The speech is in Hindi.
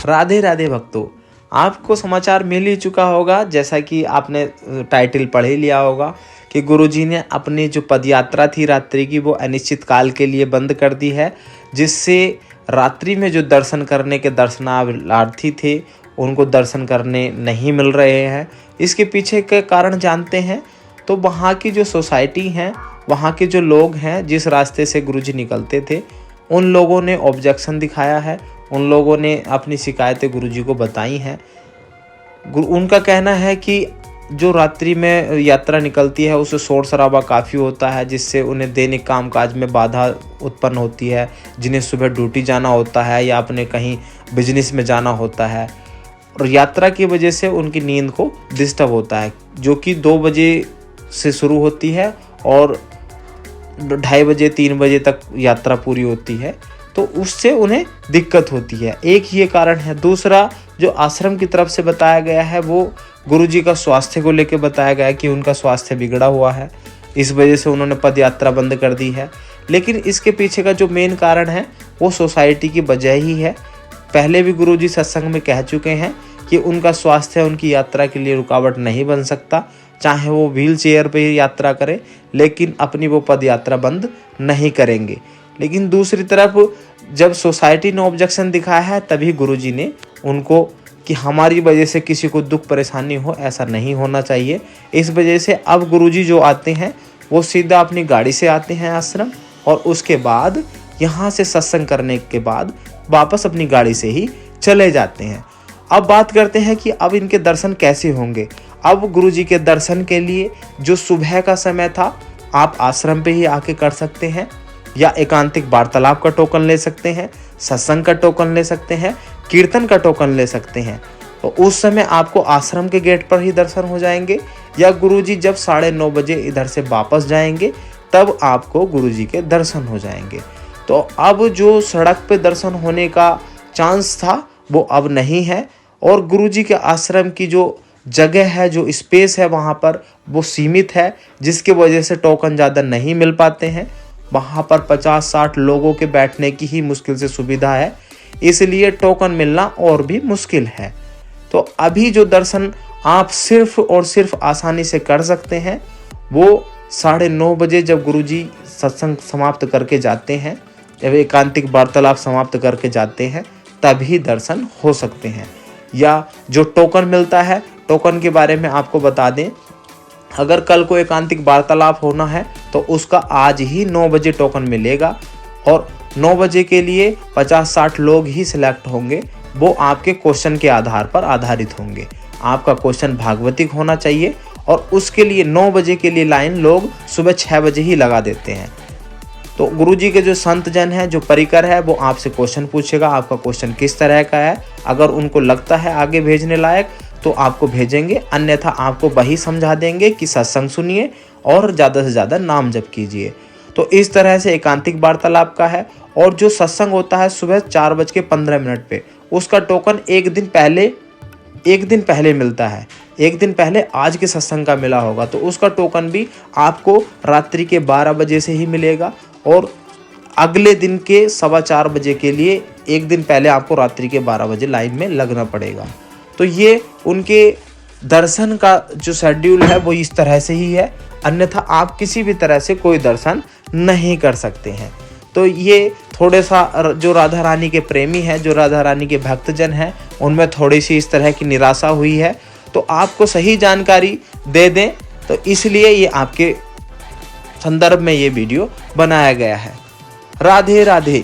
राधे राधे भक्तों, आपको समाचार मिल ही चुका होगा, जैसा कि आपने टाइटल पढ़ ही लिया होगा कि गुरुजी ने अपनी जो पदयात्रा थी रात्रि की वो अनिश्चित काल के लिए बंद कर दी है, जिससे रात्रि में जो दर्शन करने के दर्शनार्थी थे उनको दर्शन करने नहीं मिल रहे हैं। इसके पीछे के कारण जानते हैं तो वहाँ की जो सोसाइटी हैं, वहाँ के जो लोग हैं, जिस रास्ते से गुरुजी निकलते थे, उन लोगों ने ऑब्जेक्शन दिखाया है, उन लोगों ने अपनी शिकायतें गुरुजी को बताई हैं। उनका कहना है कि जो रात्रि में यात्रा निकलती है उससे शोर शराबा काफ़ी होता है, जिससे उन्हें दैनिक कामकाज में बाधा उत्पन्न होती है। जिन्हें सुबह ड्यूटी जाना होता है या अपने कहीं बिजनेस में जाना होता है, और यात्रा की वजह से उनकी नींद को डिस्टर्ब होता है, जो कि 2 बजे से शुरू होती है और 2:30 बजे 3 बजे तक यात्रा पूरी होती है, तो उससे उन्हें दिक्कत होती है। एक ये कारण है। दूसरा, जो आश्रम की तरफ से बताया गया है वो गुरुजी का स्वास्थ्य को लेकर बताया गया है कि उनका स्वास्थ्य बिगड़ा हुआ है, इस वजह से उन्होंने पदयात्रा बंद कर दी है। लेकिन इसके पीछे का जो मेन कारण है वो सोसाइटी की वजह ही है। पहले भी गुरुजी सत्संग में कह चुके हैं कि उनका स्वास्थ्य उनकी यात्रा के लिए रुकावट नहीं बन सकता, चाहे वो व्हील चेयर पर ही यात्रा करें, लेकिन अपनी वो पद यात्रा बंद नहीं करेंगे। लेकिन दूसरी तरफ जब सोसाइटी ने ऑब्जेक्शन दिखाया है, तभी गुरुजी ने उनको कि हमारी वजह से किसी को दुख परेशानी हो, ऐसा नहीं होना चाहिए। इस वजह से अब गुरुजी जो आते हैं वो सीधा अपनी गाड़ी से आते हैं आश्रम, और उसके बाद यहाँ से सत्संग करने के बाद वापस अपनी गाड़ी से ही चले जाते हैं। अब बात करते हैं कि अब इनके दर्शन कैसे होंगे। अब गुरुजी के दर्शन के लिए जो सुबह का समय था, आप आश्रम पे ही आके कर सकते हैं, या एकांतिक वार्तालाप का टोकन ले सकते हैं, सत्संग का टोकन ले सकते हैं, कीर्तन का टोकन ले सकते हैं। तो उस समय आपको आश्रम के गेट पर ही दर्शन हो जाएंगे, या गुरुजी जब 9:30 बजे इधर से वापस जाएंगे तब आपको गुरुजी के दर्शन हो जाएंगे। तो अब जो सड़क पे दर्शन होने का चांस था वो अब नहीं है, और गुरुजी के आश्रम की जो जगह है, जो स्पेस है वहाँ पर वो सीमित है, जिसकी वजह से टोकन ज़्यादा नहीं मिल पाते हैं। वहाँ पर 50-60 लोगों के बैठने की ही मुश्किल से सुविधा है, इसलिए टोकन मिलना और भी मुश्किल है। तो अभी जो दर्शन आप सिर्फ और सिर्फ आसानी से कर सकते हैं वो 9:30 बजे जब गुरुजी सत्संग समाप्त करके जाते हैं, जब एकांतिक वार्तालाप समाप्त करके जाते हैं, तभी दर्शन हो सकते हैं। या जो टोकन मिलता है, टोकन के बारे में आपको बता दें, अगर कल को एकांतिक वार्तालाप होना है तो उसका आज ही 9 बजे टोकन मिलेगा, और 9 बजे के लिए 50-60 लोग ही सिलेक्ट होंगे। वो आपके क्वेश्चन के आधार पर आधारित होंगे। आपका क्वेश्चन भागवतिक होना चाहिए, और उसके लिए 9 बजे के लिए लाइन लोग सुबह 6 बजे ही लगा देते हैं। तो गुरुजी के जो संत जन है, जो परिकर है, वो आपसे क्वेश्चन पूछेगा, आपका क्वेश्चन किस तरह का है। अगर उनको लगता है आगे भेजने लायक तो आपको भेजेंगे, अन्यथा आपको वही समझा देंगे कि सत्संग सुनिए और ज़्यादा से ज़्यादा नाम जप कीजिए। तो इस तरह से एकांतिक वार्तालाप का है। और जो सत्संग होता है सुबह 4:15 पे, उसका टोकन एक दिन पहले मिलता है। एक दिन पहले आज के सत्संग का मिला होगा, तो उसका टोकन भी आपको रात्रि के 12 बजे से ही मिलेगा, और अगले दिन के 4:15 बजे के लिए एक दिन पहले आपको रात्रि के 12 बजे लाइन में लगना पड़ेगा। तो ये उनके दर्शन का जो शेड्यूल है वो इस तरह से ही है, अन्यथा आप किसी भी तरह से कोई दर्शन नहीं कर सकते हैं। तो ये थोड़े सा जो राधा रानी के प्रेमी हैं, जो राधा रानी के भक्तजन हैं, उनमें थोड़ी सी इस तरह की निराशा हुई है। तो आपको सही जानकारी दे दें, तो इसलिए ये आपके संदर्भ में ये वीडियो बनाया गया है। राधे राधे।